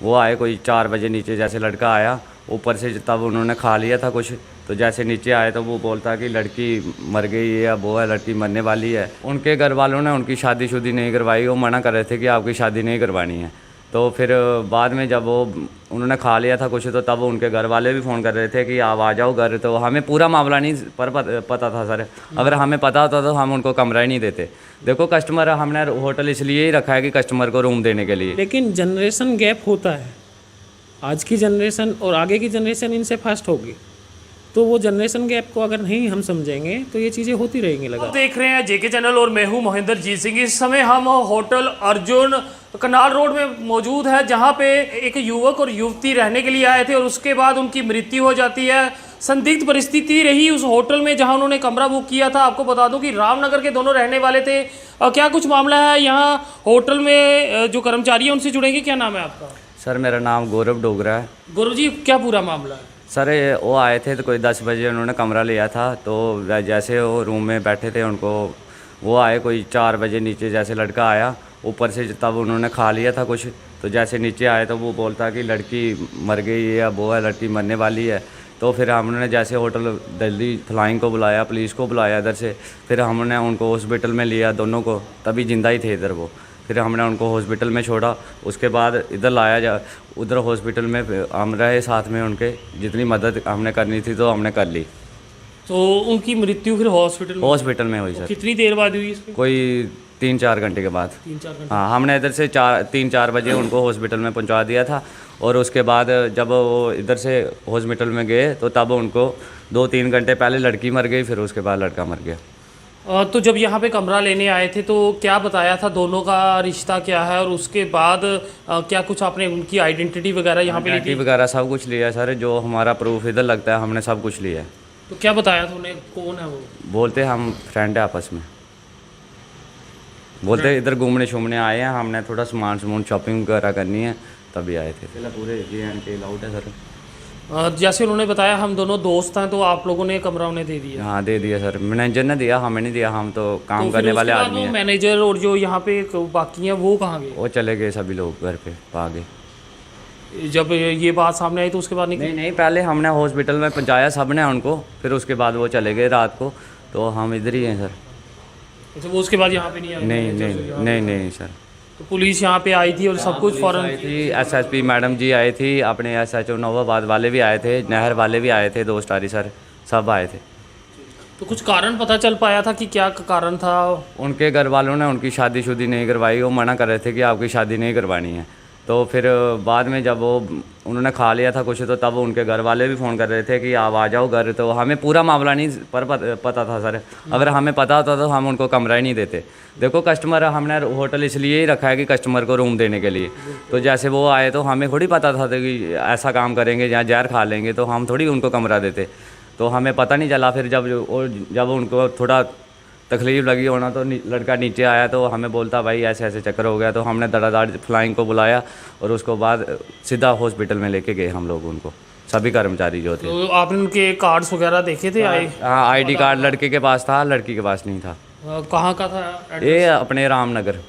वो आए कोई 4 बजे नीचे, जैसे लड़का आया ऊपर से, तब उन्होंने खा लिया था कुछ, तो जैसे नीचे आए तो वो बोलता कि लड़की मर गई है या वो है, लड़की मरने वाली है। उनके घर वालों ने उनकी शादीशुदी नहीं करवाई, वो मना कर रहे थे कि आपकी शादी नहीं करवानी है। तो फिर बाद में जब वो उन्होंने खा लिया था कुछ, तो तब उनके घर वाले भी फ़ोन कर रहे थे कि आप आ जाओ घर। तो हमें पूरा मामला नहीं पता था सर। अगर हमें पता होता तो हम उनको कमरा ही नहीं देते। देखो कस्टमर, हमने होटल इसलिए ही रखा है कि कस्टमर को रूम देने के लिए। लेकिन जनरेशन गैप होता है, आज की जनरेशन और आगे की जनरेशन इनसे फास्ट होगी, तो वो जनरेशन गैप को अगर नहीं हम समझेंगे तो ये चीज़ें होती रहेंगी लगा। आप देख रहे हैं जेके चैनल और मैं हूं महेंद्र जीत सिंह। इस समय हम होटल अर्जुन कनाल रोड में मौजूद है, जहां पे एक युवक और युवती रहने के लिए आए थे और उसके बाद उनकी मृत्यु हो जाती है। संदिग्ध परिस्थिति रही उस होटल में जहां उन्होंने कमरा बुक किया था। आपको बता दूं कि रामनगर के दोनों रहने वाले थे। क्या कुछ मामला है यहाँ होटल में, जो कर्मचारी है उनसे जुड़ेंगे। क्या नाम है आपका? सर मेरा नाम गौरव डोगरा है। गुरु जी, क्या पूरा मामला है? सर वो आए थे तो कोई 10 बजे उन्होंने कमरा लिया था, तो जैसे वो रूम में बैठे थे, उनको वो आए कोई 4 बजे नीचे, जैसे लड़का आया ऊपर से, तब उन्होंने खा लिया था कुछ, तो जैसे नीचे आए तो वो बोलता कि लड़की मर गई है या वो है, लड़की मरने वाली है। तो फिर हमने जैसे होटल दिल्ली फ्लाइंग को बुलाया, पुलिस को बुलाया इधर से, फिर हमने उनको हॉस्पिटल में लिया दोनों को, तभी जिंदा ही थे इधर वो। फिर हमने उनको हॉस्पिटल में छोड़ा, उसके बाद इधर लाया उधर हॉस्पिटल में हम रहे साथ में, उनके जितनी मदद हमने करनी थी तो हमने कर ली। तो उनकी मृत्यु फिर हॉस्पिटल में हुई सर। कितनी देर बाद हुई इसकी? कोई 3-4 घंटे के बाद। 3-4 घंटे? हाँ, हमने इधर से 3-4 बजे उनको हॉस्पिटल में पहुंचा दिया था, और उसके बाद जब वो इधर से हॉस्पिटल में गए तो तब उनको 2-3 घंटे पहले लड़की मर गई, फिर उसके बाद लड़का मर गया। तो जब यहाँ पे कमरा लेने आए थे तो क्या बताया था, दोनों का रिश्ता क्या है, और उसके बाद क्या कुछ आपने उनकी आइडेंटिटी वगैरह यहाँ पे ली थी? वगैरह सब कुछ लिया है सर, जो हमारा प्रूफ इधर लगता है हमने सब कुछ लिया है। तो क्या बताया था उन्हें, कौन है वो? बोलते हम फ्रेंड है आपस में, बोलते इधर घूमने शूमने आए हैं, हमने थोड़ा सामान शॉपिंग वगैरह करनी है, तभी आए थे। पूरे JNK अलाउड है सर। जैसे उन्होंने बताया हम दोनों दोस्त हैं, तो आप लोगों ने कमरा उन्हें दे दिया? हाँ दे दिया सर, मैनेजर ने दिया, हमें नहीं दिया, हम तो काम करने वाले आदमी हैं। मैनेजर और जो यहाँ पे बाकी हैं वो कहाँ गए? वो चले गए सभी लोग घर पे आ गए। जब ये बात सामने आई तो उसके बाद नहीं, पहले हमने हॉस्पिटल में पहुँचाया सब ने उनको, फिर उसके बाद वो चले गए रात को, तो हम इधर ही हैं सर। अच्छा, वो उसके बाद यहाँ पे नहीं आए? नहीं सर। तो पुलिस यहाँ पे आई थी और सब कुछ फौरन आई थी, SSP मैडम जी आई थी, अपने SHO नवाबाद वाले भी आए थे, नहर वाले भी आए थे, 2 स्टारी सर, सब आए थे। तो कुछ कारण पता चल पाया था कि क्या कारण था? उनके घर वालों ने उनकी शादीशुदी नहीं करवाई, वो मना कर रहे थे कि आपकी शादी नहीं करवानी है। तो फिर बाद में जब वो उन्होंने खा लिया था कुछ, तो तब उनके घर वाले भी फ़ोन कर रहे थे कि आप आ जाओ घर। तो हमें पूरा मामला नहीं पता था सर। अगर हमें पता होता तो हम उनको कमरा ही नहीं देते। देखो कस्टमर, हमने होटल इसलिए ही रखा है कि कस्टमर को रूम देने के लिए। तो जैसे वो आए तो हमें थोड़ी पता था कि ऐसा काम करेंगे, जहाँ जहर खा लेंगे, तो हम थोड़ी उनको कमरा देते। तो हमें पता नहीं चला। फिर जब उनको थोड़ा तकलीफ़ लगी होना, तो लड़का नीचे आया तो हमें बोलता भाई ऐसे ऐसे चक्कर हो गया। तो हमने धड़ाधड़ फ्लाइंग को बुलाया और उसको बाद सीधा हॉस्पिटल में लेके गए हम लोग उनको, सभी कर्मचारी जो थे। तो आपने उनके कार्ड्स वगैरह देखे थे? हाँ, ID कार्ड लड़के के पास था, लड़की के पास नहीं था। कहाँ का था? ये अपने रामनगर,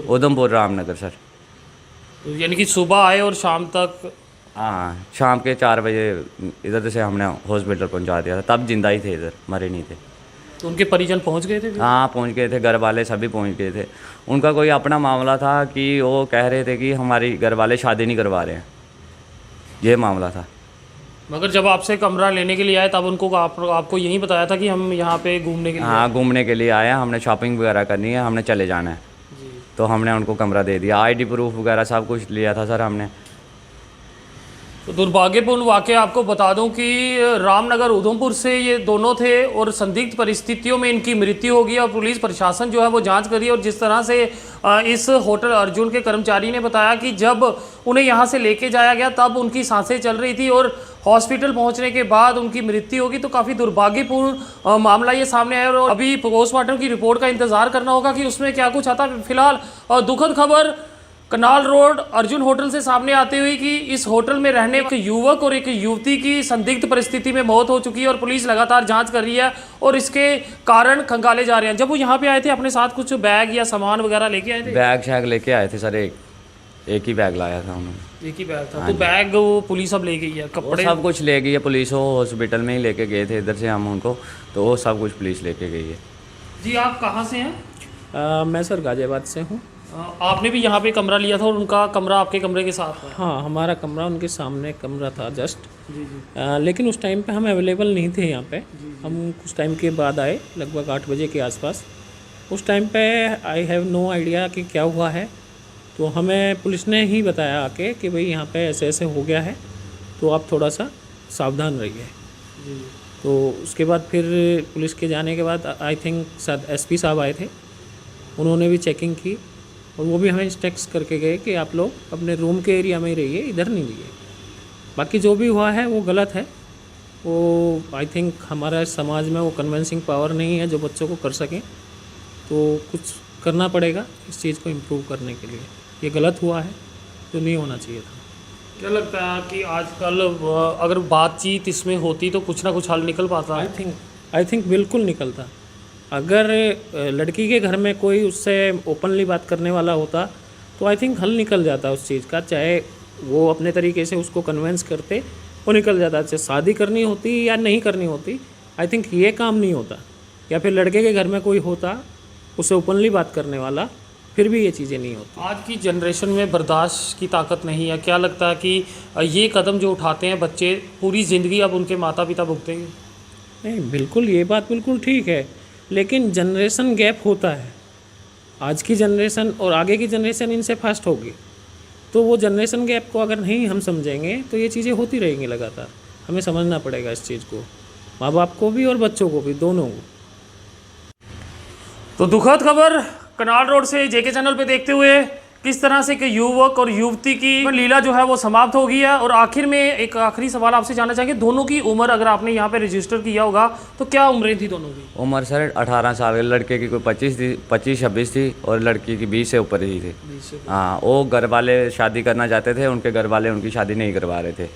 उधमपुर रामनगर सर। तो यानी कि सुबह आए और शाम तक? हाँ, शाम के 4 बजे इधर से हमने हॉस्पिटल पहुंचा दिया था, तब जिंदा ही थे, इधर मरे नहीं थे। तो उनके परिजन पहुंच गए थे? हाँ पहुंच गए थे, घर वाले सभी पहुंच गए थे। उनका कोई अपना मामला था कि वो कह रहे थे कि हमारी घर वाले शादी नहीं करवा रहे हैं, ये मामला था। मगर जब आपसे कमरा लेने के लिए आए तब उनको आपको यही बताया था कि हम यहाँ पे घूमने के लिए? हाँ, घूमने के लिए आए हैं, हमने शॉपिंग वगैरह करनी है, हमने चले जाना है जी। तो हमने उनको कमरा दे दिया। ID प्रूफ वगैरह सब कुछ लिया था सर हमने। तो दुर्भाग्यपूर्ण वाकया आपको बता दूं कि रामनगर उधमपुर से ये दोनों थे और संदिग्ध परिस्थितियों में इनकी मृत्यु हो गई और पुलिस प्रशासन जो है वो जांच कर रही है। और जिस तरह से इस होटल अर्जुन के कर्मचारी ने बताया कि जब उन्हें यहाँ से लेके जाया गया तब उनकी सांसें चल रही थी और हॉस्पिटल पहुँचने के बाद उनकी मृत्यु होगी। तो काफ़ी दुर्भाग्यपूर्ण मामला ये सामने आया और अभी पोस्टमार्टम की रिपोर्ट का इंतजार करना होगा कि उसमें क्या कुछ आता है। फिलहाल दुखद खबर कनाल रोड अर्जुन होटल से सामने आते हुए कि इस होटल में रहने एक युवक और एक युवती की संदिग्ध परिस्थिति में मौत हो चुकी है और पुलिस लगातार जांच कर रही है और इसके कारण खंगाले जा रहे हैं। जब वो यहाँ पे आए थे अपने साथ कुछ बैग या सामान वगैरह लेके आए थे? बैग शैग लेके आए थे सर एक। एक ही बैग लाया था उन्होंने। एक ही बैग था, तो बैग वो पुलिस अब ले गई है, वो कपड़े सब कुछ ले गई है पुलिस, वो हॉस्पिटल में ही लेके गए थे इधर से हम उनको, तो वो सब कुछ पुलिस लेके गई है। जी आप कहाँ से हैं? मैं सर गाज़ियाबाद से हूँ। आपने भी यहाँ पे कमरा लिया था और उनका कमरा आपके कमरे के साथ है? हाँ, हमारा कमरा उनके सामने कमरा था जस्ट। जी जी। लेकिन उस टाइम पे हम अवेलेबल नहीं थे यहाँ पे। हम कुछ टाइम के बाद आए, लगभग 8 बजे के आसपास। उस टाइम पे आई हैव नो आइडिया कि क्या हुआ है, तो हमें पुलिस ने ही बताया आके कि भाई यहाँ पे ऐसे ऐसे हो गया है, तो आप थोड़ा सा सावधान रहिए। जी तो उसके बाद फिर पुलिस के जाने के बाद आई थिंक शायद एसपी साहब आए थे, उन्होंने भी चेकिंग की और वो भी हमें इंस्ट्रक्ट करके गए कि आप लोग अपने रूम के एरिया में ही रहिए, इधर नहीं रहिए। बाकी जो भी हुआ है वो गलत है। वो आई थिंक हमारा समाज में वो कन्विंसिंग पावर नहीं है जो बच्चों को कर सकें, तो कुछ करना पड़ेगा इस चीज़ को इम्प्रूव करने के लिए। ये गलत हुआ है, जो नहीं होना चाहिए था। क्या लगता है कि आजकल अगर बातचीत इसमें होती तो कुछ ना कुछ हल निकल पाता है? आई थिंक बिल्कुल निकलता। अगर लड़की के घर में कोई उससे ओपनली बात करने वाला होता तो आई थिंक हल निकल जाता उस चीज़ का, चाहे वो अपने तरीके से उसको कन्विंस करते, वो निकल जाता। चाहे शादी करनी होती या नहीं करनी होती, आई थिंक ये काम नहीं होता। या फिर लड़के के घर में कोई होता उससे ओपनली बात करने वाला, फिर भी ये चीज़ें नहीं होती। आज की जनरेशन में बर्दाश्त की ताकत नहीं है। क्या लगता है कि ये कदम जो उठाते हैं बच्चे, पूरी ज़िंदगी अब उनके माता पिता भुगतेंगे? नहीं, बिल्कुल ये बात बिल्कुल ठीक है, लेकिन जनरेशन गैप होता है। आज की जनरेशन और आगे की जनरेशन इनसे फास्ट होगी, तो वो जनरेशन गैप को अगर नहीं हम समझेंगे तो ये चीज़ें होती रहेंगी लगातार। हमें समझना पड़ेगा इस चीज़ को, माँ बाप को भी और बच्चों को भी, दोनों को। तो दुखद खबर कनाल रोड से जेके चैनल पे देखते हुए किस तरह से कि युवक और युवती की लीला जो है वो समाप्त हो गई है। और आखिर में एक आखिरी सवाल आपसे जानना चाहेंगे, दोनों की उम्र अगर आपने यहाँ पे रजिस्टर किया होगा तो क्या उम्रें थी दोनों की? उम्र सर 18 साल, लड़के की कोई 25-26 थी और लड़की की 20 से ऊपर ही थी। हाँ, वो घर वाले शादी करना चाहते थे, उनके घर वाले उनकी शादी नहीं करवा रहे थे।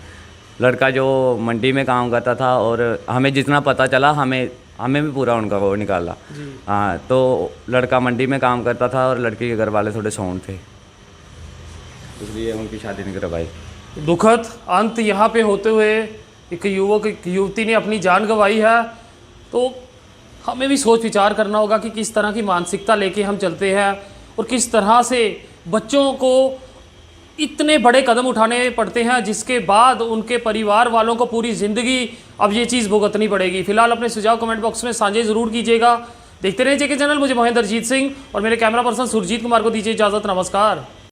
लड़का जो मंडी में काम करता था और हमें जितना पता चला, हमें भी पूरा उनका वो निकाला। हाँ, तो लड़का मंडी में काम करता था और लड़की के घर वाले थोड़े सौंड थे, इसलिए उनकी शादी नहीं करवाई। दुखद अंत यहाँ पे होते हुए एक युवक एक युवती ने अपनी जान गंवाई है। तो हमें भी सोच विचार करना होगा कि किस तरह की मानसिकता लेके हम चलते हैं और किस तरह से बच्चों को इतने बड़े कदम उठाने पड़ते हैं, जिसके बाद उनके परिवार वालों को पूरी ज़िंदगी अब ये चीज़ भुगतनी पड़ेगी। फिलहाल अपने सुझाव कमेंट बॉक्स में साझे ज़रूर कीजिएगा। देखते रहिए जेके चैनल। मुझे महेंद्रजीत सिंह और मेरे कैमरा पर्सन सुरजीत कुमार को दीजिए इजाज़त। नमस्कार।